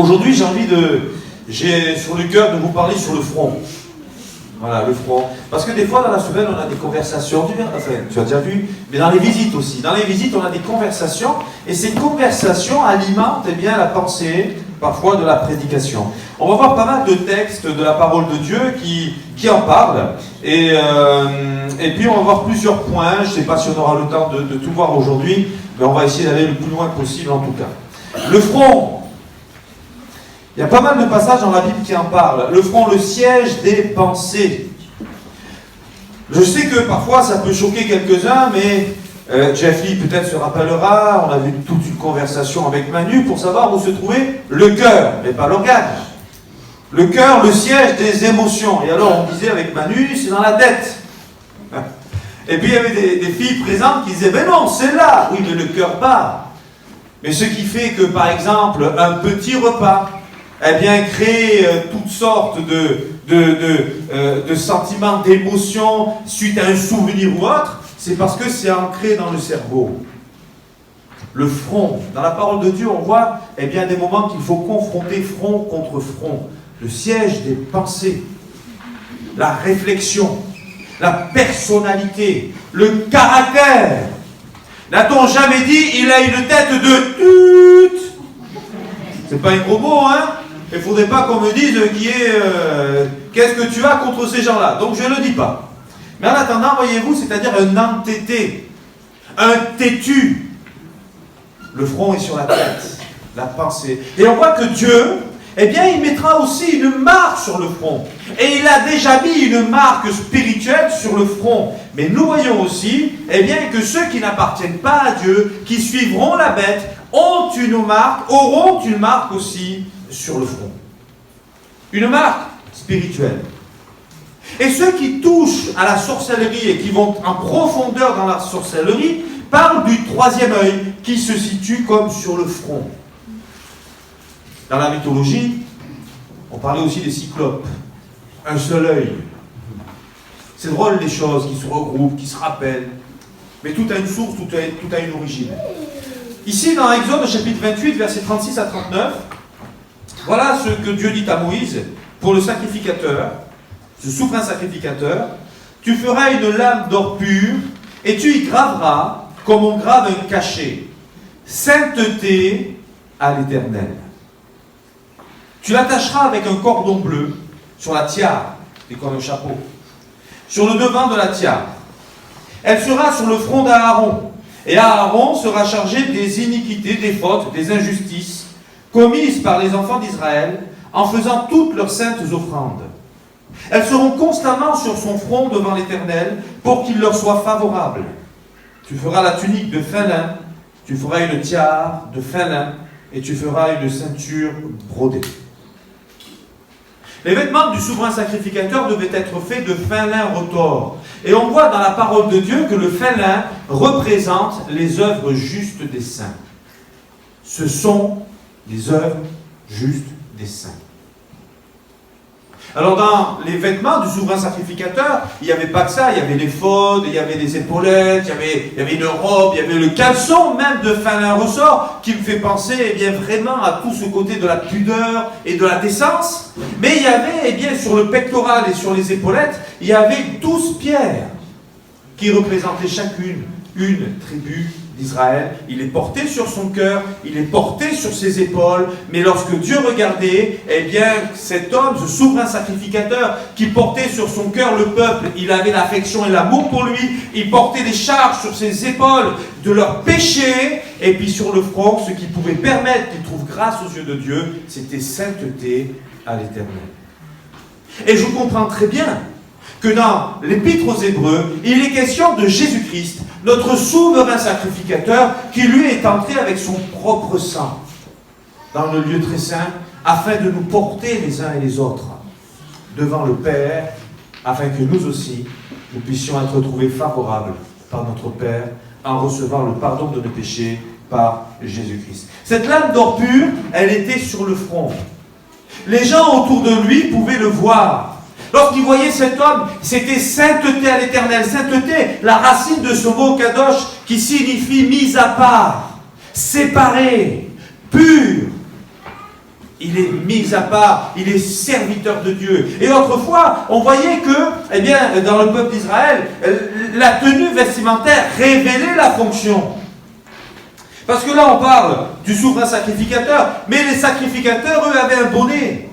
Aujourd'hui, j'ai sur le cœur de vous parler sur le front. Voilà, le front. Parce que des fois, dans la semaine, on a des conversations, tu as déjà vu, mais dans les visites aussi. Dans les visites, on a des conversations, et ces conversations alimentent la pensée, parfois, de la prédication. On va voir pas mal de textes de la parole de Dieu qui en parlent, et puis on va voir plusieurs points. Je ne sais pas si on aura le temps de tout voir aujourd'hui, mais on va essayer d'aller le plus loin possible en tout cas. Le front. Il y a pas mal de passages dans la Bible qui en parlent. Le front, le siège des pensées. Je sais que parfois ça peut choquer quelques-uns, mais Jeff Lee peut-être se rappellera, on a vu toute une conversation avec Manu pour savoir où se trouvait le cœur, mais pas l'organe. Le cœur, le siège des émotions. Et alors on disait avec Manu, c'est dans la tête. Et puis il y avait des filles présentes qui disaient, mais non, c'est là. Oui, mais le cœur bat. Mais ce qui fait que, par exemple, un petit repas, crée toutes sortes de sentiments, d'émotions suite à un souvenir ou autre, c'est parce que c'est ancré dans le cerveau. Le front, dans la parole de Dieu, on voit des moments qu'il faut confronter front contre front. Le siège des pensées, la réflexion, la personnalité, le caractère. N'a-t-on jamais dit, il a une tête de tut? C'est pas un gros mot, hein? Il ne faudrait pas qu'on me dise qu'est-ce que tu as contre ces gens-là. Donc je ne le dis pas. Mais en attendant, voyez-vous, c'est-à-dire un entêté, un têtu. Le front est sur la tête, la pensée. Et on voit que Dieu, il mettra aussi une marque sur le front. Et il a déjà mis une marque spirituelle sur le front. Mais nous voyons aussi, que ceux qui n'appartiennent pas à Dieu, qui suivront la bête, auront une marque aussi sur le front. Une marque spirituelle. Et ceux qui touchent à la sorcellerie et qui vont en profondeur dans la sorcellerie parlent du troisième œil qui se situe comme sur le front. Dans la mythologie, on parlait aussi des cyclopes. Un seul œil. C'est drôle les choses qui se regroupent, qui se rappellent. Mais tout a une source, tout a une origine. Ici, dans Exode, chapitre 28, versets 36 à 39, voilà ce que Dieu dit à Moïse pour le sacrificateur, ce souverain sacrificateur. Tu feras une lame d'or pur et tu y graveras, comme on grave un cachet, sainteté à l'Éternel. Tu l'attacheras avec un cordon bleu sur la tiare, c'est comme un chapeau, sur le devant de la tiare. Elle sera sur le front d'Aaron, et Aaron sera chargé des iniquités, des fautes, des injustices commises par les enfants d'Israël en faisant toutes leurs saintes offrandes. Elles seront constamment sur son front devant l'Éternel pour qu'il leur soit favorable. Tu feras la tunique de fin lin, tu feras une tiare de fin lin et tu feras une ceinture brodée. Les vêtements du souverain sacrificateur devaient être faits de fin lin retors. Et on voit dans la parole de Dieu que le fin lin représente les œuvres justes des saints. Ce sont les œuvres justes des saints. Alors dans les vêtements du souverain sacrificateur, il n'y avait pas que ça, il y avait l'éphod, il y avait les épaulettes, il y avait une robe, il y avait le caleçon même de fin lin ressort qui me fait penser vraiment à tout ce côté de la pudeur et de la décence. Mais il y avait sur le pectoral et sur les épaulettes, il y avait 12 pierres qui représentaient chacune une tribu d'Israël. Il est porté sur son cœur, il est porté sur ses épaules, mais lorsque Dieu regardait, cet homme, ce souverain sacrificateur, qui portait sur son cœur le peuple, il avait l'affection et l'amour pour lui, il portait des charges sur ses épaules de leurs péchés, et puis sur le front, ce qui pouvait permettre qu'il trouve grâce aux yeux de Dieu, c'était sainteté à l'Éternel. Et je comprends très bien que dans l'Épître aux Hébreux, il est question de Jésus-Christ, notre souverain sacrificateur, qui lui est entré avec son propre sang dans le lieu très saint, afin de nous porter les uns et les autres devant le Père, afin que nous aussi, nous puissions être trouvés favorables par notre Père, en recevant le pardon de nos péchés par Jésus-Christ. Cette lame d'or pur, elle était sur le front. Les gens autour de lui pouvaient le voir. Lorsqu'ils voyaient cet homme, c'était sainteté à l'Éternel. Sainteté, la racine de ce mot kadosh qui signifie mise à part, séparé, pur. Il est mis à part, il est serviteur de Dieu. Et autrefois, on voyait que, eh bien, dans le peuple d'Israël, la tenue vestimentaire révélait la fonction. Parce que là, on parle du souverain sacrificateur, mais les sacrificateurs, eux, avaient un bonnet.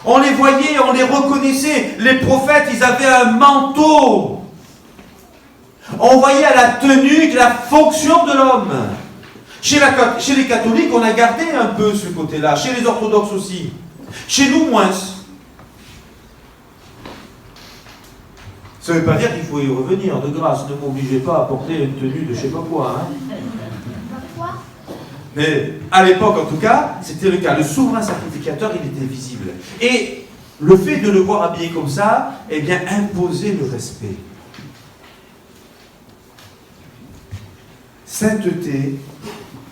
On les voyait, on les reconnaissait. Les prophètes, ils avaient un manteau. On voyait à la tenue la fonction de l'homme. Chez les catholiques, on a gardé un peu ce côté-là. Chez les orthodoxes aussi. Chez nous, moins. Ça ne veut pas dire qu'il faut y revenir. De grâce, ne m'obligez pas à porter une tenue de je ne sais pas quoi. Mais à l'époque, en tout cas, c'était le cas. Le souverain sacrificateur, il était visible. Et le fait de le voir habillé comme ça, eh bien, imposait le respect. Sainteté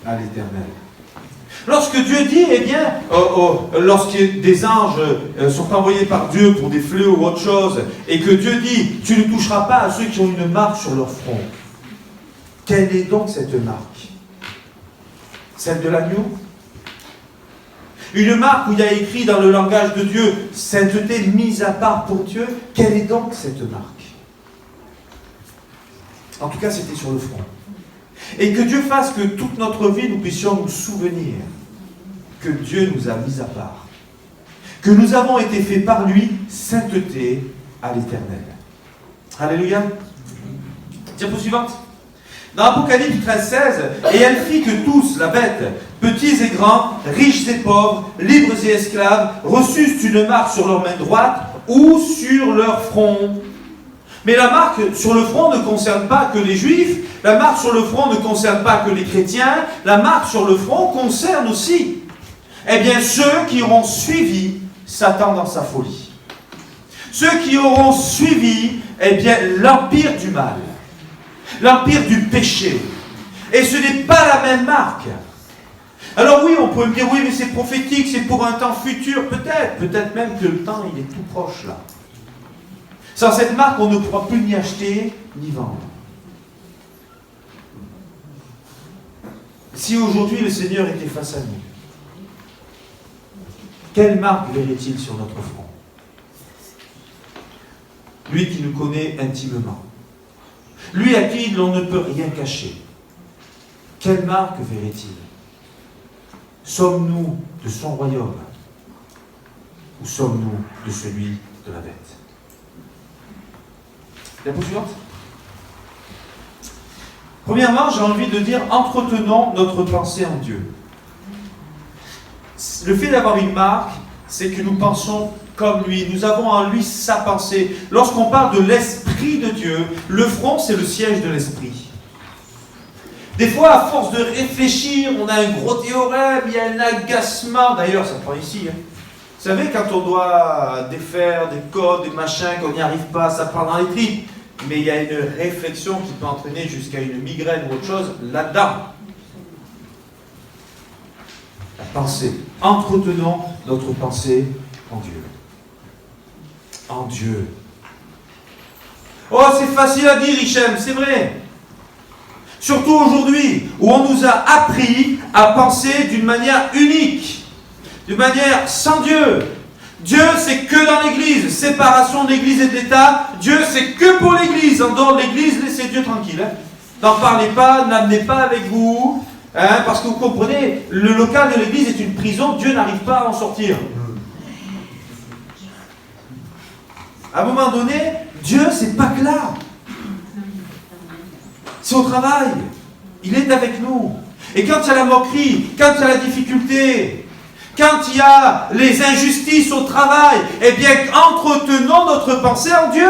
à l'Éternel. Lorsque Dieu dit, eh bien, lorsque des anges sont envoyés par Dieu pour des fléaux ou autre chose, et que Dieu dit, tu ne toucheras pas à ceux qui ont une marque sur leur front. Quelle est donc cette marque? Celle de l'agneau? Une marque où il y a écrit dans le langage de Dieu, sainteté mise à part pour Dieu. Quelle est donc cette marque? En tout cas, c'était sur le front. Et que Dieu fasse que toute notre vie, nous puissions nous souvenir que Dieu nous a mis à part. Que nous avons été faits par lui, sainteté à l'Éternel. Alléluia. Diapo suivante. Dans Apocalypse 13:16, et elle fit que tous, la bête, petits et grands, riches et pauvres, libres et esclaves, reçussent une marque sur leur main droite ou sur leur front. Mais la marque sur le front ne concerne pas que les juifs, la marque sur le front ne concerne pas que les chrétiens, la marque sur le front concerne aussi, eh bien, ceux qui auront suivi Satan dans sa folie. Ceux qui auront suivi, eh bien, l'empire du mal, l'empire du péché. Et ce n'est pas la même marque. Alors oui, on peut me dire, oui, mais c'est prophétique, c'est pour un temps futur, peut-être même que le temps, il est tout proche là. Sans cette marque, on ne pourra plus ni acheter, ni vendre. Si aujourd'hui le Seigneur était face à nous, quelle marque verrait-il sur notre front? Lui qui nous connaît intimement. Lui à qui l'on ne peut rien cacher. Quelle marque verrait-il? Sommes-nous de son royaume? Ou sommes-nous de celui de la bête? La suivante. Premièrement, j'ai envie de dire, entretenons notre pensée en Dieu. Le fait d'avoir une marque, c'est que nous pensons comme lui. Nous avons en lui sa pensée. Lorsqu'on parle de l'Esprit de Dieu, le front, c'est le siège de l'Esprit. Des fois, à force de réfléchir, on a un gros théorème, il y a un agacement. D'ailleurs, ça prend ici. Vous savez, quand on doit défaire des codes, des machins, qu'on n'y arrive pas, ça prend dans les tripes. Mais il y a une réflexion qui peut entraîner jusqu'à une migraine ou autre chose là-dedans. La pensée. Entretenons notre pensée en Dieu. En Dieu. Oh, c'est facile à dire, Hichem, c'est vrai. Surtout aujourd'hui, où on nous a appris à penser d'une manière unique. D'une manière sans Dieu. Dieu, c'est que dans l'Église. Séparation de l'Église et de l'État. Dieu, c'est que pour l'Église. En dehors de l'Église, laissez Dieu tranquille. N'en parlez pas, n'amenez pas avec vous. Parce que vous comprenez, le local de l'Église est une prison. Dieu n'arrive pas à en sortir. À un moment donné, Dieu, c'est pas que là. C'est au travail. Il est avec nous. Et quand il y a la moquerie, quand il y a la difficulté, quand il y a les injustices au travail, eh bien, entretenons notre pensée en Dieu.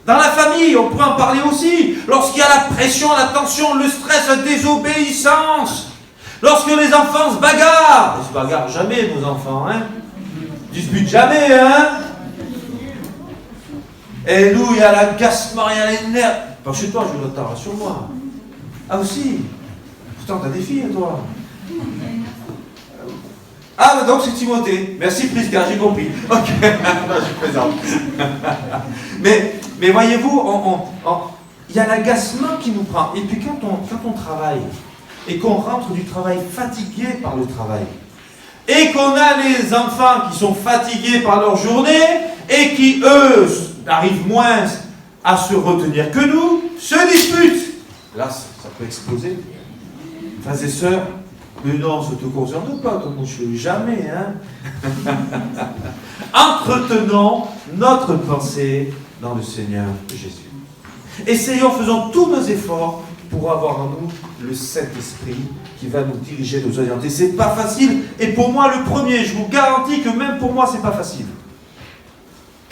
Dans la famille, on pourrait en parler aussi. Lorsqu'il y a la pression, la tension, le stress, la désobéissance. Lorsque les enfants se bagarrent. Ils ne se bagarrent jamais, nos enfants, hein. Ils ne disputent jamais, hein. Et nous, il y a l'agacement, il y a les nerfs. Pas chez toi, je veux noter, rassure-moi. Ah aussi. Pourtant, t'as des filles, toi. Ah, donc c'est Timothée. Merci, Prisca, j'ai compris. Ok, je plaisante. mais voyez-vous, il y a l'agacement qui nous prend. Et puis quand on travaille, et qu'on rentre du travail fatigué par le travail, et qu'on a les enfants qui sont fatigués par leur journée, et qui, eux, arrivent moins à se retenir que nous, se disputent. Là, ça peut exploser. Frères et sœurs, mais non, ça ne te concerne pas, comme je ne jamais, hein. Entretenons notre pensée dans le Seigneur Jésus. Essayons, faisons tous nos efforts pour avoir en nous le Saint-Esprit qui va nous diriger, nous orienter. Ce n'est pas facile, et pour moi, le premier, je vous garantis que même pour moi, ce n'est pas facile.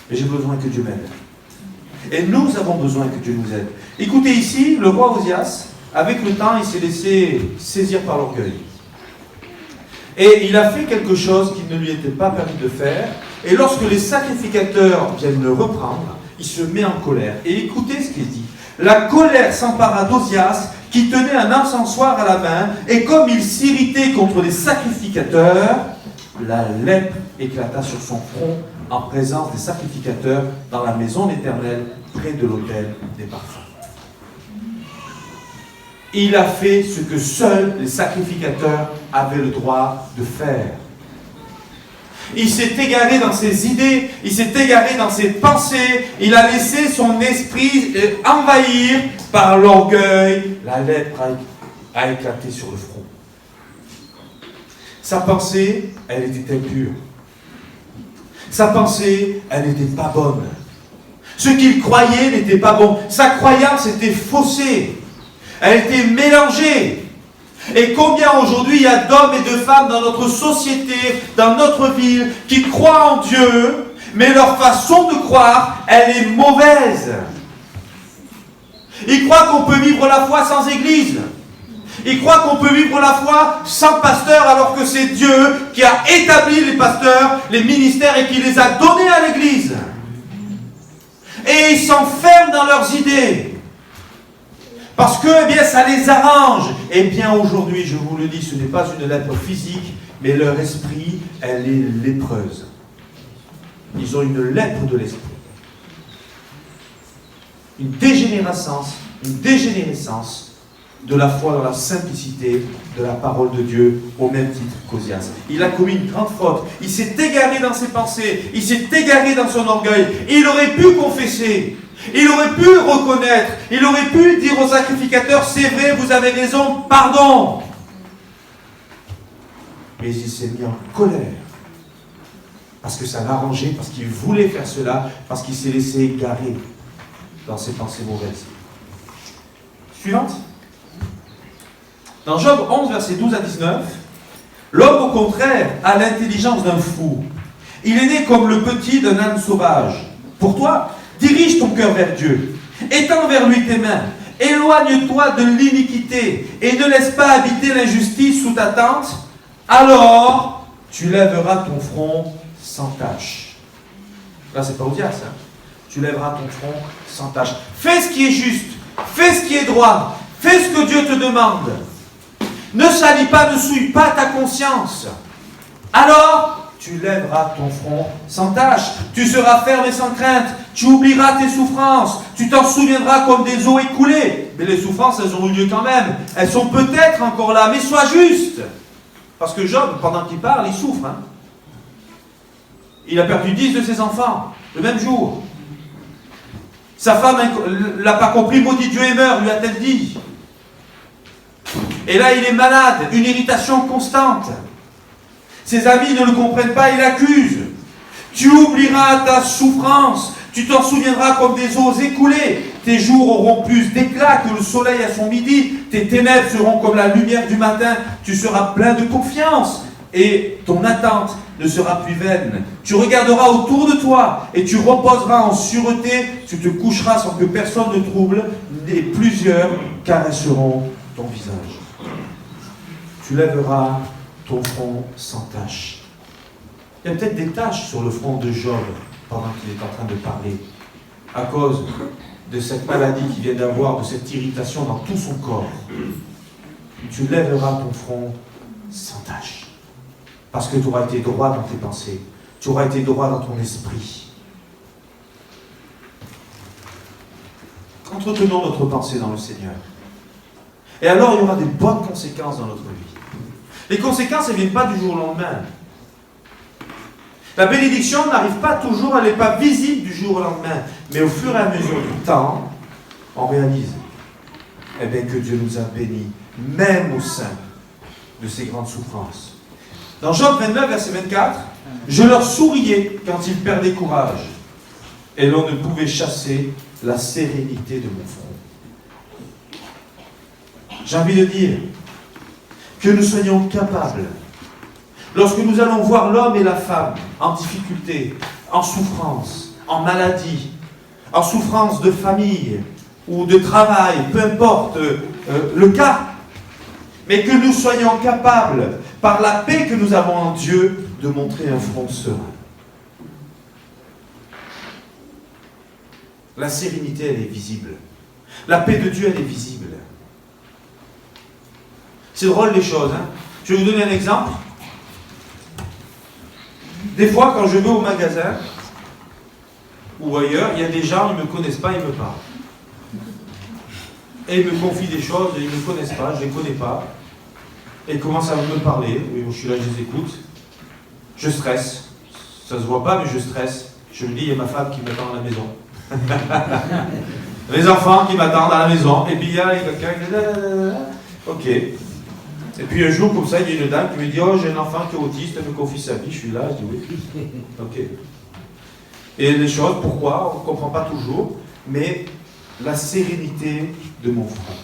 Mais j'ai besoin que Dieu m'aide. Et nous avons besoin que Dieu nous aide. Écoutez ici, le roi Osias, avec le temps, il s'est laissé saisir par l'orgueil. Et il a fait quelque chose qui ne lui était pas permis de faire. Et lorsque les sacrificateurs viennent le reprendre, il se met en colère. Et écoutez ce qu'il dit. La colère s'empara d'Osias, qui tenait un encensoir à la main, et comme il s'irritait contre les sacrificateurs, la lèpre éclata sur son front en présence des sacrificateurs dans la maison d'Éternel, près de l'autel des parfums. Il a fait ce que seuls les sacrificateurs avaient le droit de faire. Il s'est égaré dans ses idées, il s'est égaré dans ses pensées, il a laissé son esprit envahir par l'orgueil. La lèpre a éclaté sur le front. Sa pensée, elle était impure. Sa pensée, elle n'était pas bonne. Ce qu'il croyait n'était pas bon. Sa croyance était faussée. Elle était mélangée. Et combien aujourd'hui il y a d'hommes et de femmes dans notre société, dans notre ville, qui croient en Dieu, mais leur façon de croire, elle est mauvaise. Ils croient qu'on peut vivre la foi sans église. Ils croient qu'on peut vivre la foi sans pasteur, alors que c'est Dieu qui a établi les pasteurs, les ministères, et qui les a donnés à l'église. Et ils s'enferment dans leurs idées. Parce que, eh bien, ça les arrange. Eh bien, aujourd'hui, je vous le dis, ce n'est pas une lèpre physique, mais leur esprit, elle est lépreuse. Ils ont une lèpre de l'esprit. Une dégénérescence de la foi dans la simplicité de la parole de Dieu, au même titre qu'Osias. Il a commis une grande faute. Il s'est égaré dans ses pensées. Il s'est égaré dans son orgueil. Il aurait pu confesser. Il aurait pu reconnaître. Il aurait pu dire aux sacrificateurs, c'est vrai, vous avez raison, pardon. Mais il s'est mis en colère. Parce que ça l'arrangeait, parce qu'il voulait faire cela, parce qu'il s'est laissé égarer dans ses pensées mauvaises. Suivante. Dans Job 11, versets 12 à 19, l'homme, au contraire, a l'intelligence d'un fou. Il est né comme le petit d'un âne sauvage. Pour toi, dirige ton cœur vers Dieu. Étends vers lui tes mains. Éloigne-toi de l'iniquité et ne laisse pas habiter l'injustice sous ta tente. Alors, tu lèveras ton front sans tache. Là, c'est pas Osias, hein. Tu lèveras ton front sans tache. Fais ce qui est juste. Fais ce qui est droit. Fais ce que Dieu te demande. Ne salis pas, ne souille pas ta conscience. Alors, tu lèveras ton front sans tache. Tu seras ferme et sans crainte. Tu oublieras tes souffrances. Tu t'en souviendras comme des eaux écoulées. Mais les souffrances, elles ont eu lieu quand même. Elles sont peut-être encore là, mais sois juste. Parce que Job, pendant qu'il parle, il souffre. Hein. Il a perdu 10 de ses enfants, le même jour. Sa femme l'a pas compris, maudit Dieu et meurt, lui a-t-elle dit. Et là, il est malade, une irritation constante. Ses amis ne le comprennent pas, il accuse. Tu oublieras ta souffrance, tu t'en souviendras comme des eaux écoulées. Tes jours auront plus d'éclat que le soleil à son midi. Tes ténèbres seront comme la lumière du matin. Tu seras plein de confiance et ton attente ne sera plus vaine. Tu regarderas autour de toi et tu reposeras en sûreté. Tu te coucheras sans que personne ne trouble et plusieurs caresseront ton visage. Tu lèveras ton front sans tache. Il y a peut-être des taches sur le front de Job pendant qu'il est en train de parler, à cause de cette maladie qu'il vient d'avoir, de cette irritation dans tout son corps. Tu lèveras ton front sans tache, parce que tu auras été droit dans tes pensées, tu auras été droit dans ton esprit. Entretenons notre pensée dans le Seigneur. Et alors, il y aura des bonnes conséquences dans notre vie. Les conséquences, elles ne viennent pas du jour au lendemain. La bénédiction n'arrive pas toujours, elle n'est pas visible du jour au lendemain. Mais au fur et à mesure du temps, on réalise que Dieu nous a bénis, même au sein de ces grandes souffrances. Dans Job 29, verset 24, « Je leur souriais quand ils perdaient courage, et l'on ne pouvait chasser la sérénité de mon front. » J'ai envie de dire que nous soyons capables, lorsque nous allons voir l'homme et la femme en difficulté, en souffrance, en maladie, en souffrance de famille ou de travail, peu importe le cas, mais que nous soyons capables, par la paix que nous avons en Dieu, de montrer un front serein. La sérénité, elle est visible. La paix de Dieu, elle est visible. C'est drôle les choses, hein. Je vais vous donner un exemple. Des fois, quand je vais au magasin, ou ailleurs, il y a des gens, ils ne me connaissent pas, ils me parlent. Et ils me confient des choses, ils ne me connaissent pas, je ne les connais pas. Et ils commencent à me parler. Oui, je suis là, je les écoute. Je stresse. Ça ne se voit pas, mais je stresse. Je me dis, il y a ma femme qui m'attend à la maison. Les enfants qui m'attendent à la maison. Et puis il y a quelqu'un qui dit, ok. Et puis un jour, comme ça, il y a une dame qui me dit, oh, j'ai un enfant qui est autiste, elle me confie sa vie. Je suis là, je dis oui. Ok. Et les choses, pourquoi? On ne comprend pas toujours. Mais la sérénité de mon front.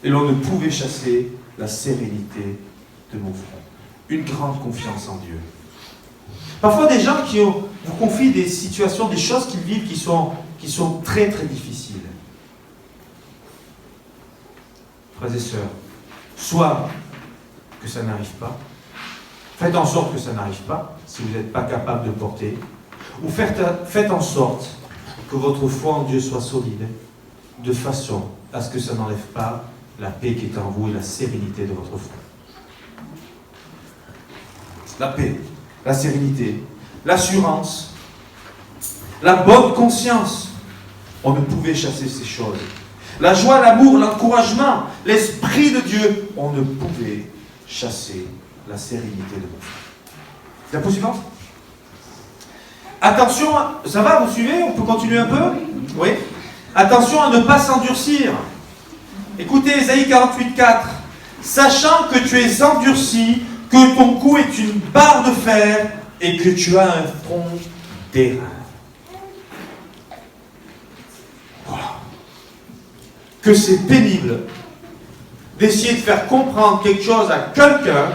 Et l'on ne pouvait chasser la sérénité de mon front. Une grande confiance en Dieu. Parfois, des gens qui vous confient des situations, des choses qu'ils vivent qui sont très très difficiles. Frères et sœurs, soit que ça n'arrive pas, faites en sorte que ça n'arrive pas, si vous n'êtes pas capable de porter, ou faites en sorte que votre foi en Dieu soit solide, de façon à ce que ça n'enlève pas la paix qui est en vous et la sérénité de votre foi. La paix, la sérénité, l'assurance, la bonne conscience. On ne pouvait chasser ces choses. La joie, l'amour, l'encouragement, l'Esprit de Dieu. On ne pouvait chasser la sérénité de mon frère. Diapo suivante. Attention, ça va, vous suivez? On peut continuer un peu? Oui. Attention à ne pas s'endurcir. Écoutez Ésaïe 48,4. Sachant que tu es endurci, que ton cou est une barre de fer et que tu as un front d'airain. Voilà. Que c'est pénible d'essayer de faire comprendre quelque chose à quelqu'un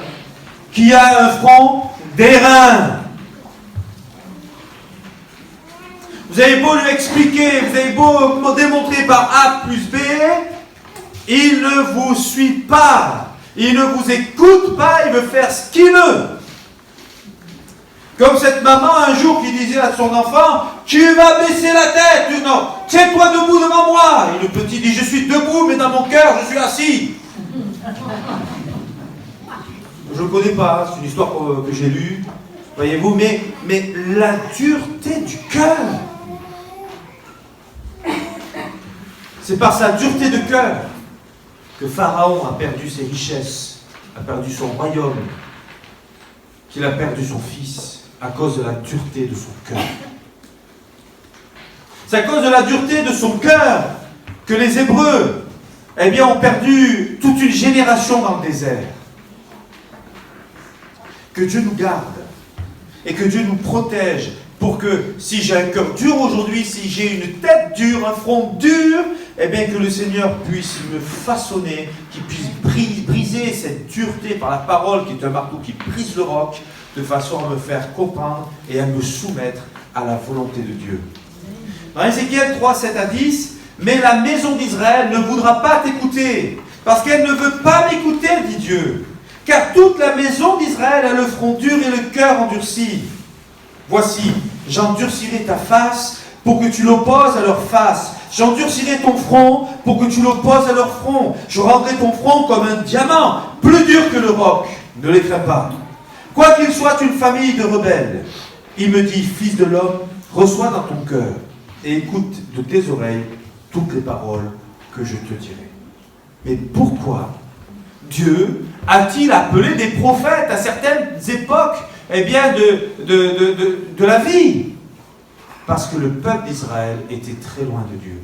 qui a un front d'airain. Vous avez beau lui expliquer, vous avez beau démontrer par A plus B, il ne vous suit pas. Il ne vous écoute pas, il veut faire ce qu'il veut. Comme cette maman un jour qui disait à son enfant, tu vas baisser la tête, non, tiens-toi debout devant moi. Et le petit dit, je suis debout, mais dans mon cœur, je suis assis. Je ne connais pas, c'est une histoire que j'ai lue, voyez-vous, mais la dureté du cœur. C'est par sa dureté de cœur que Pharaon a perdu ses richesses, a perdu son royaume, qu'il a perdu son fils à cause de la dureté de son cœur. C'est à cause de la dureté de son cœur que les Hébreux, ont perdu toute une génération dans le désert. Que Dieu nous garde et que Dieu nous protège pour que si j'ai un cœur dur aujourd'hui, si j'ai une tête dure, un front dur, que le Seigneur puisse me façonner, qu'il puisse briser cette dureté par la parole qui est un marteau qui brise le roc, de façon à me faire comprendre et à me soumettre à la volonté de Dieu. Dans Ézéchiel 3, 7 à 10, mais la maison d'Israël ne voudra pas t'écouter, parce qu'elle ne veut pas m'écouter, dit Dieu, car toute la maison d'Israël a le front dur et le cœur endurci. Voici, j'endurcirai ta face pour que tu l'opposes à leur face. J'endurcirai ton front pour que tu l'opposes à leur front. Je rendrai ton front comme un diamant, plus dur que le roc. Ne les crains pas. Quoi qu'il soit une famille de rebelles, il me dit, fils de l'homme, reçois dans ton cœur et écoute de tes oreilles toutes les paroles que je te dirai. Mais pourquoi Dieu a-t-il appelé des prophètes à certaines époques de la vie? Parce que le peuple d'Israël était très loin de Dieu.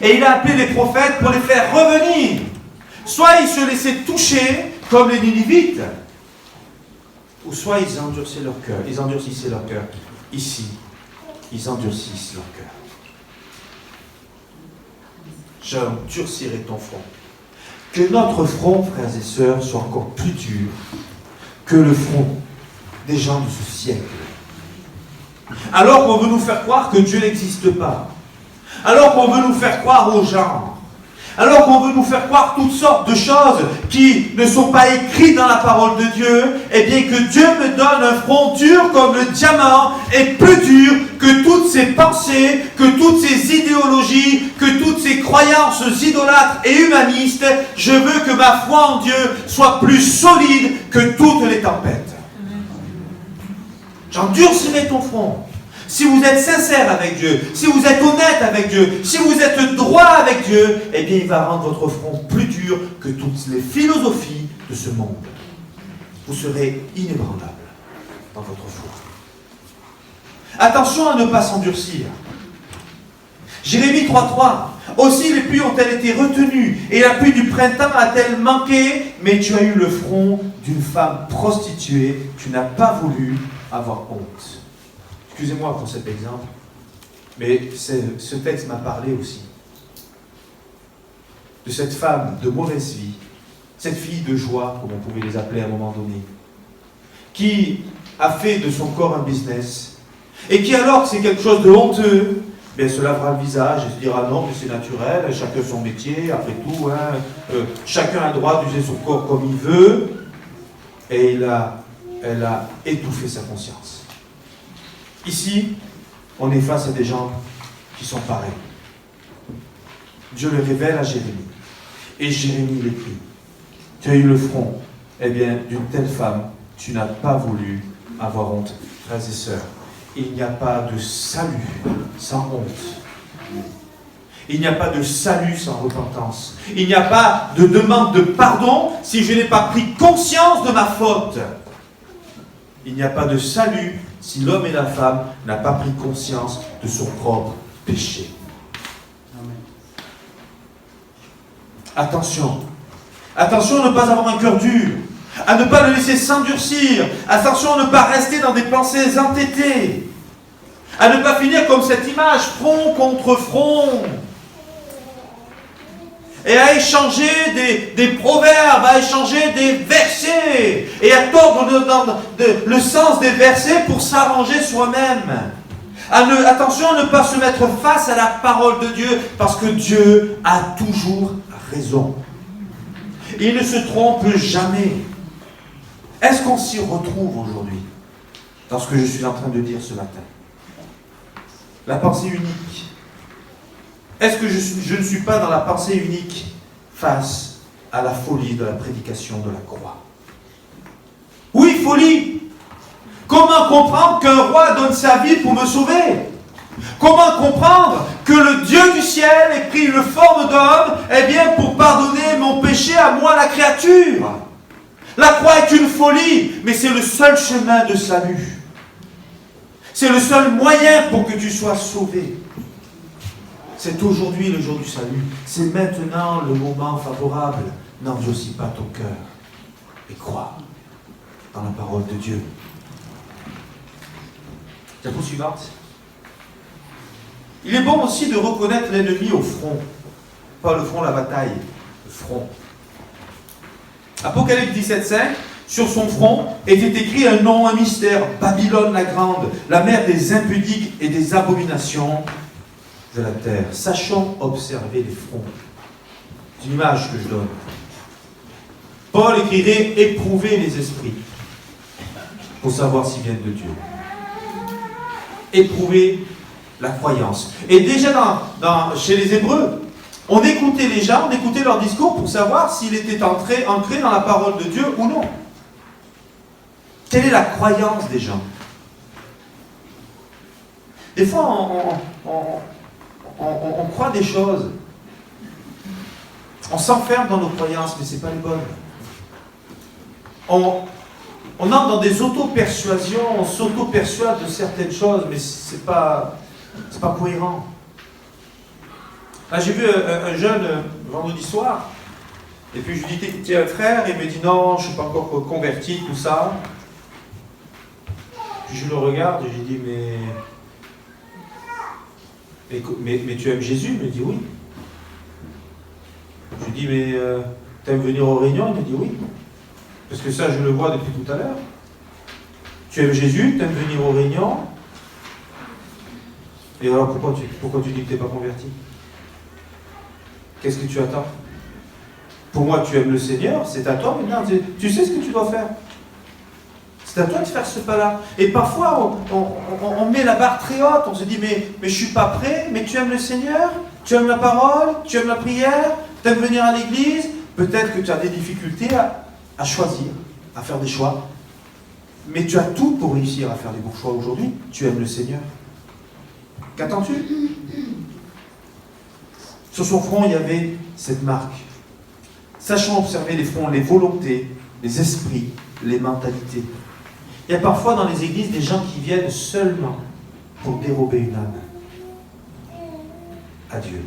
Et il a appelé les prophètes pour les faire revenir. Soit ils se laissaient toucher, comme les Ninivites, ou soit ils endurcissaient leur cœur. Ici, ils endurcissent leur cœur. J'endurcirai ton front. Que notre front, frères et sœurs, soit encore plus dur que le front des gens de ce siècle. Alors qu'on veut nous faire croire que Dieu n'existe pas. Alors qu'on veut nous faire croire aux gens. Alors qu'on veut nous faire croire toutes sortes de choses qui ne sont pas écrites dans la parole de Dieu, eh bien que Dieu me donne un front dur comme le diamant et plus dur que toutes ces pensées, que toutes ces idéologies, que toutes ces croyances idolâtres et humanistes. Je veux que ma foi en Dieu soit plus solide que toutes les tempêtes. J'endurcirai ton front. Si vous êtes sincère avec Dieu, si vous êtes honnête avec Dieu, si vous êtes droit avec Dieu, eh bien il va rendre votre front plus dur que toutes les philosophies de ce monde. Vous serez inébranlable dans votre foi. Attention à ne pas s'endurcir. Jérémie 3.3. Aussi les pluies ont-elles été retenues, et la pluie du printemps a-t-elle manqué, mais tu as eu le front d'une femme prostituée, tu n'as pas voulu avoir honte. Excusez-moi pour cet exemple, mais ce texte m'a parlé aussi. De cette femme de mauvaise vie, cette fille de joie, comme on pouvait les appeler à un moment donné, qui a fait de son corps un business, et qui alors que c'est quelque chose de honteux, bien, se lavera le visage et se dira non, mais c'est naturel, chacun son métier, après tout, chacun a le droit d'user son corps comme il veut, et elle a étouffé sa conscience. Ici, on est face à des gens qui sont pareils. Dieu le révèle à Jérémie. Et Jérémie l'écrit. Tu as eu le front, eh bien, d'une telle femme, tu n'as pas voulu avoir honte. Frères et sœurs, il n'y a pas de salut sans honte. Il n'y a pas de salut sans repentance. Il n'y a pas de demande de pardon si je n'ai pas pris conscience de ma faute. Il n'y a pas de salut si l'homme et la femme n'ont pas pris conscience de son propre péché. Amen. Attention. Attention à ne pas avoir un cœur dur. À ne pas le laisser s'endurcir. Attention à ne pas rester dans des pensées entêtées. À ne pas finir comme cette image, front contre front. Et à échanger des proverbes, à échanger des versets, et à tordre le sens des versets pour s'arranger soi-même. Attention à ne pas se mettre face à la parole de Dieu, parce que Dieu a toujours raison. Il ne se trompe jamais. Est-ce qu'on s'y retrouve aujourd'hui, dans ce que je suis en train de dire ce matin? La pensée unique. Est-ce que je ne suis pas dans la pensée unique face à la folie de la prédication de la croix? Oui, folie! Comment comprendre qu'un roi donne sa vie pour me sauver? Comment comprendre que le Dieu du ciel ait pris une forme d'homme, eh bien, pour pardonner mon péché à moi, la créature? La croix est une folie, mais c'est le seul chemin de salut. C'est le seul moyen pour que tu sois sauvé. C'est aujourd'hui le jour du salut. C'est maintenant le moment favorable. N'endurcis pas ton cœur et crois dans la parole de Dieu. Diapo suivante. Il est bon aussi de reconnaître l'ennemi au front. Pas le front, la bataille. Le front. Apocalypse 17,5. Sur son front était écrit un nom, un mystère. Babylone la grande, la mère des impudiques et des abominations de la terre. Sachons observer les fronts. C'est une image que je donne. Paul écrirait « Éprouvez les esprits » pour savoir s'ils viennent de Dieu. Éprouver la croyance. Et déjà chez les Hébreux, on écoutait les gens, on écoutait leur discours pour savoir s'il était ancré dans la parole de Dieu ou non. Quelle est la croyance des gens? Des fois, on croit des choses. On s'enferme dans nos croyances, mais ce n'est pas les bonnes. On entre dans des auto-persuasions, on s'auto-persuade de certaines choses, mais c'est pas cohérent. Là, j'ai vu un jeune vendredi soir, et puis je lui dis, tu es un frère, et il me dit, non, je ne suis pas encore converti, tout ça. Puis je le regarde, et je lui dis, mais tu aimes Jésus? Il me dit, oui. Je lui dis, mais tu aimes venir aux réunions? Il me dit, oui. Parce que ça, je le vois depuis tout à l'heure. Tu aimes Jésus? Tu aimes venir aux réunions? Et alors, pourquoi tu dis que tu n'es pas converti? Qu'est-ce que tu attends? Pour moi, tu aimes le Seigneur, c'est à toi maintenant. Tu sais ce que tu dois faire. C'est à toi de faire ce pas-là. Et parfois, on met la barre très haute. On se dit, mais je ne suis pas prêt. Mais tu aimes le Seigneur? Tu aimes la parole? Tu aimes la prière? Tu aimes venir à l'église? Peut-être que tu as des difficultés à choisir, à faire des choix. Mais tu as tout pour réussir à faire les bons choix aujourd'hui. Tu aimes le Seigneur. Qu'attends-tu? Sur son front, il y avait cette marque. Sachant observer les fronts, les volontés, les esprits, les mentalités. Il y a parfois dans les églises des gens qui viennent seulement pour dérober une âme à Dieu.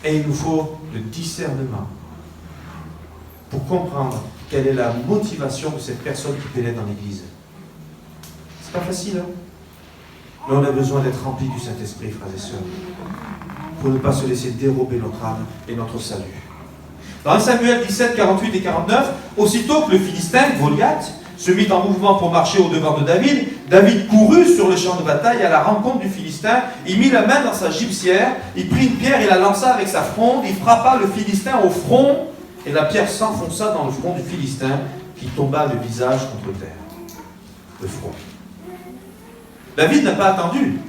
Et il nous faut le discernement pour comprendre quelle est la motivation de cette personne qui pénètre dans l'église. C'est pas facile, hein? Mais on a besoin d'être rempli du Saint-Esprit, frères et sœurs, pour ne pas se laisser dérober notre âme et notre salut. Dans 1 Samuel 17, 48 et 49, aussitôt que le Philistin, Goliath, se mit en mouvement pour marcher au-devant de David, David courut sur le champ de bataille à la rencontre du Philistin, il mit la main dans sa gibecière, il prit une pierre et la lança avec sa fronde, il frappa le Philistin au front, et la pierre s'enfonça dans le front du Philistin, qui tomba le visage contre terre. Le front. David n'a pas attendu.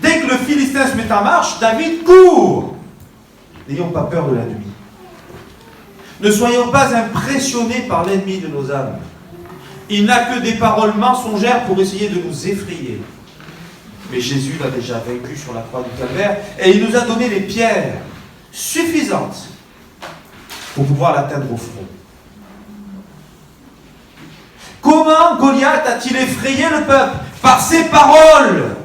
Dès que le Philistin se met en marche, David court. N'ayons pas peur de l'ennemi. Ne soyons pas impressionnés par l'ennemi de nos âmes. Il n'a que des paroles mensongères pour essayer de nous effrayer. Mais Jésus l'a déjà vaincu sur la croix du Calvaire et il nous a donné les pierres suffisantes pour pouvoir l'atteindre au front. Comment Goliath a-t-il effrayé le peuple? Par ses paroles.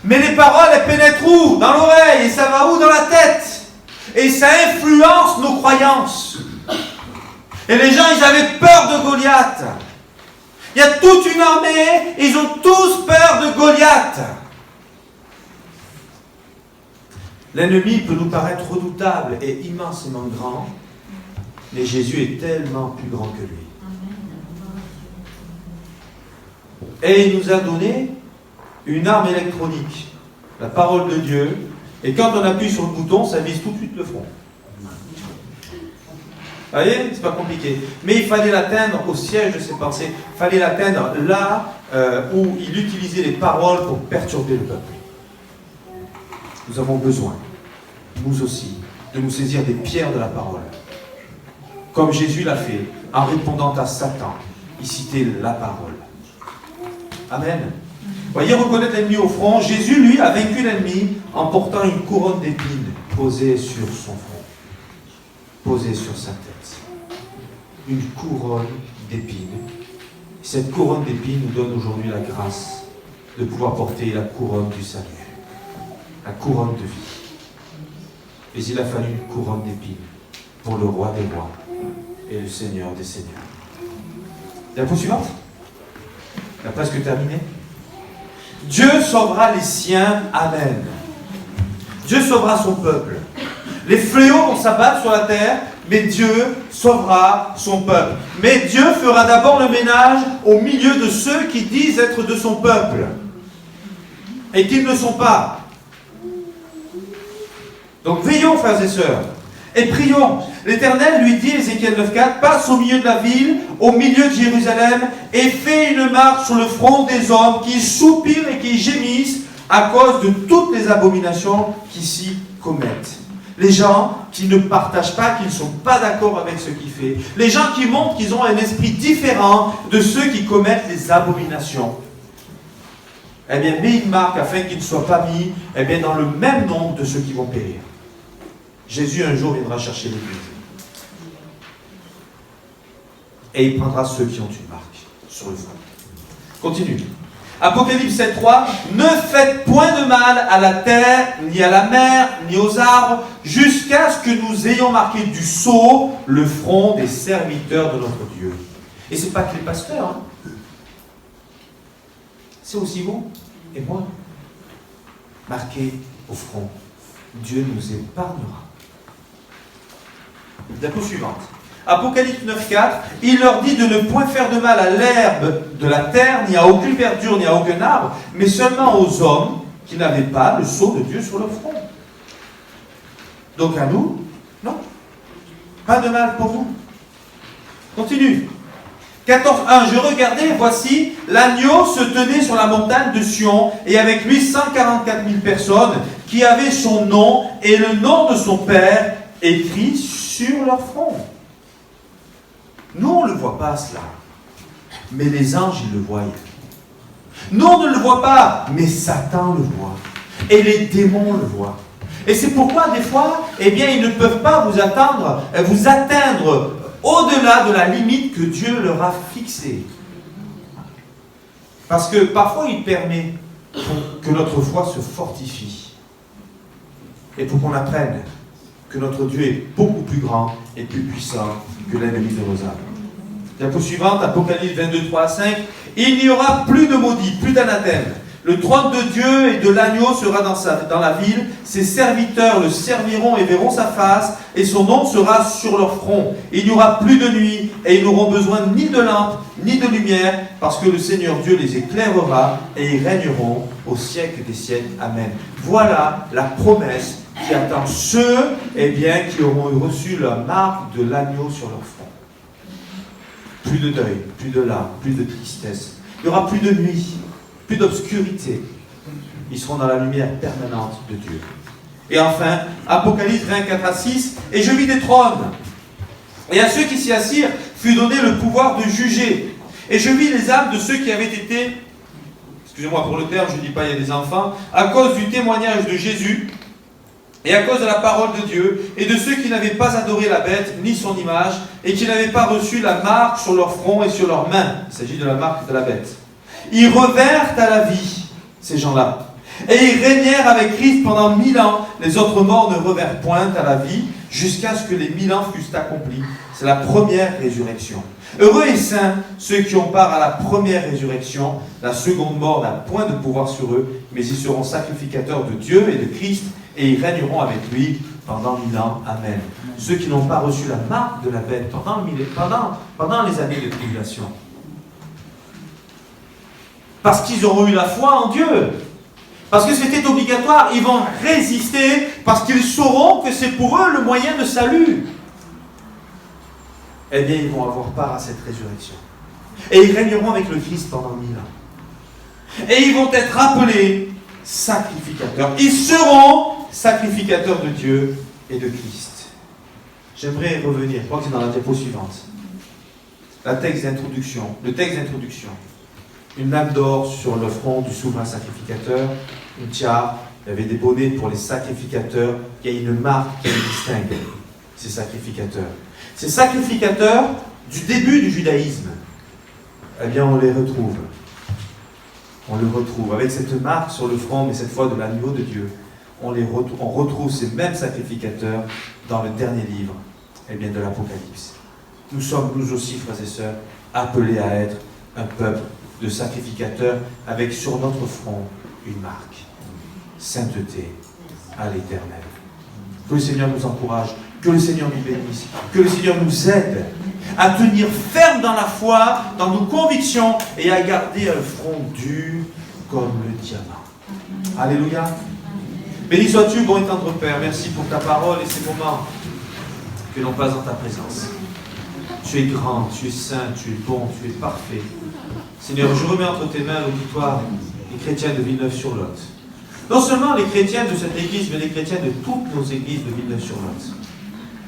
Mais les paroles, elles pénètrent où? Dans l'oreille. Et ça va où? Dans la tête. Et ça influence nos croyances. Et les gens, ils avaient peur de Goliath. Il y a toute une armée, ils ont tous peur de Goliath. L'ennemi peut nous paraître redoutable et immensément grand, mais Jésus est tellement plus grand que lui. Et il nous a donné une arme électronique, la parole de Dieu, et quand on appuie sur le bouton, ça vise tout de suite le front. Vous voyez, c'est pas compliqué. Mais il fallait l'atteindre au siège de ses pensées. Il fallait l'atteindre là où il utilisait les paroles pour perturber le peuple. Nous avons besoin, nous aussi, de nous saisir des pierres de la parole. Comme Jésus l'a fait, en répondant à Satan. Il citait la parole. Amen. Voyez, reconnaître l'ennemi au front. Jésus, lui, a vaincu l'ennemi en portant une couronne d'épines posée sur son front, posée sur sa tête. Une couronne d'épines. Cette couronne d'épines nous donne aujourd'hui la grâce de pouvoir porter la couronne du salut, la couronne de vie. Mais il a fallu une couronne d'épines pour le roi des rois et le Seigneur des seigneurs. La peau suivante. On a presque terminé. Dieu sauvera les siens. Amen. Dieu sauvera son peuple. Les fléaux vont s'abattre sur la terre, mais Dieu sauvera son peuple. Mais Dieu fera d'abord le ménage au milieu de ceux qui disent être de son peuple et qui ne le sont pas. Donc veillons, frères et sœurs, et prions. L'Éternel lui dit, Ézéchiel 9,4, passe au milieu de la ville, au milieu de Jérusalem, et fais une marque sur le front des hommes qui soupirent et qui gémissent à cause de toutes les abominations qui s'y commettent. Les gens qui ne partagent pas, qui ne sont pas d'accord avec ce qu'il fait. Les gens qui montrent qu'ils ont un esprit différent de ceux qui commettent les abominations. Eh bien, mets une marque afin qu'ils ne soient pas mis dans le même nombre de ceux qui vont périr. Jésus un jour viendra chercher l'Église. Et il prendra ceux qui ont une marque sur le front. Continue. Apocalypse 7.3. Ne faites point de mal à la terre, ni à la mer, ni aux arbres, jusqu'à ce que nous ayons marqué du sceau le front des serviteurs de notre Dieu. Et ce n'est pas que les pasteurs. Hein. C'est aussi vous et moi. Marqué au front. Dieu nous épargnera. Diapo suivante. Apocalypse 9.4, il leur dit de ne point faire de mal à l'herbe de la terre, ni à aucune verdure, ni à aucun arbre, mais seulement aux hommes qui n'avaient pas le sceau de Dieu sur leur front. Donc à nous, non. Pas de mal pour vous. Continue. 14.1, je regardais, voici, l'agneau se tenait sur la montagne de Sion, et avec lui 144 000 personnes qui avaient son nom et le nom de son Père écrit sur leur front. Nous, on ne le voit pas cela. Mais les anges, ils le voient. Nous, on ne le voit pas, mais Satan le voit. Et les démons le voient. Et c'est pourquoi, des fois, eh bien, ils ne peuvent pas vous atteindre au-delà de la limite que Dieu leur a fixée. Parce que parfois, il permet que notre foi se fortifie. Et pour qu'on apprenne que notre Dieu est beaucoup plus grand et plus puissant que l'ennemi de nos âmes. Diapo suivante, Apocalypse 22, 3 à 5. Il n'y aura plus de maudits, plus d'anathèmes. Le trône de Dieu et de l'agneau sera dans la ville. Ses serviteurs le serviront et verront sa face, et son nom sera sur leur front. Il n'y aura plus de nuit, et ils n'auront besoin ni de lampe, ni de lumière, parce que le Seigneur Dieu les éclairera, et ils régneront au siècle des siècles. Amen. Voilà la promesse qui attend ceux qui auront reçu la marque de l'agneau sur leur front. Plus de deuil, plus de larmes, plus de tristesse. Il n'y aura plus de nuit, plus d'obscurité. Ils seront dans la lumière permanente de Dieu. Et enfin, Apocalypse 24 à 6. Et je vis des trônes. Et à ceux qui s'y assirent fut donné le pouvoir de juger. Et je vis les âmes de ceux qui avaient été, excusez-moi pour le terme, je ne dis pas il y a des enfants, à cause du témoignage de Jésus, et à cause de la parole de Dieu, et de ceux qui n'avaient pas adoré la bête, ni son image, et qui n'avaient pas reçu la marque sur leur front et sur leurs mains. Il s'agit de la marque de la bête. Ils revinrent à la vie, ces gens-là. Et ils régnèrent avec Christ pendant 1000 ans. Les autres morts ne revinrent point à la vie, jusqu'à ce que les 1000 ans fussent accomplis. C'est la première résurrection. Heureux et saints ceux qui ont part à la première résurrection. La seconde mort n'a point de pouvoir sur eux, mais ils seront sacrificateurs de Dieu et de Christ, et ils régneront avec lui pendant 1000 ans. Amen. Ceux qui n'ont pas reçu la marque de la bête pendant les années de tribulation. Parce qu'ils auront eu la foi en Dieu. Parce que c'était obligatoire. Ils vont résister parce qu'ils sauront que c'est pour eux le moyen de salut. Eh bien, ils vont avoir part à cette résurrection. Et ils régneront avec le Christ pendant 1000 ans. Et ils vont être appelés sacrificateurs. Ils seront sacrificateurs de Dieu et de Christ. J'aimerais revenir, je crois que c'est dans la diapo suivante. Le texte d'introduction. Une lame d'or sur le front du souverain sacrificateur, une tiare, il y avait des bonnets pour les sacrificateurs, il y a une marque qui les distingue, ces sacrificateurs. Ces sacrificateurs du début du judaïsme, eh bien on les retrouve. On le retrouve avec cette marque sur le front, mais cette fois de l'agneau de Dieu. On retrouve ces mêmes sacrificateurs dans le dernier livre de l'Apocalypse. Nous sommes, nous aussi, frères et sœurs, appelés à être un peuple de sacrificateurs avec sur notre front une marque. Sainteté à l'Éternel. Que le Seigneur nous encourage, que le Seigneur nous bénisse, que le Seigneur nous aide à tenir ferme dans la foi, dans nos convictions et à garder un front dur comme le diamant. Alléluia. Béni sois-tu, bon et tendre Père. Merci pour ta parole et ces moments que l'on passe dans ta présence. Tu es grand, tu es saint, tu es bon, tu es parfait. Seigneur, je remets entre tes mains l'auditoire des chrétiens de Villeneuve-sur-Lot. Non seulement les chrétiens de cette église, mais les chrétiens de toutes nos églises de Villeneuve-sur-Lot.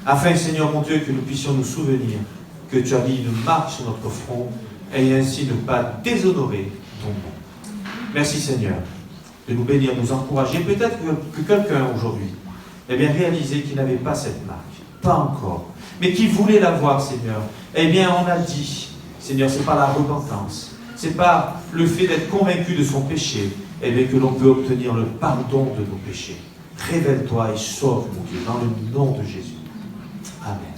Afin, Seigneur mon Dieu, que nous puissions nous souvenir que tu as mis une marque sur notre front et ainsi ne pas déshonorer ton nom. Merci Seigneur de nous bénir, nous encourager. Peut-être que quelqu'un aujourd'hui eh bien, réalisé qu'il n'avait pas cette marque. Pas encore. Mais qui voulait l'avoir, Seigneur. Eh bien, on a dit, Seigneur, c'est pas la repentance. C'est pas le fait d'être convaincu de son péché, eh bien, que l'on peut obtenir le pardon de nos péchés. Révèle-toi et sauve, mon Dieu, dans le nom de Jésus. Amen.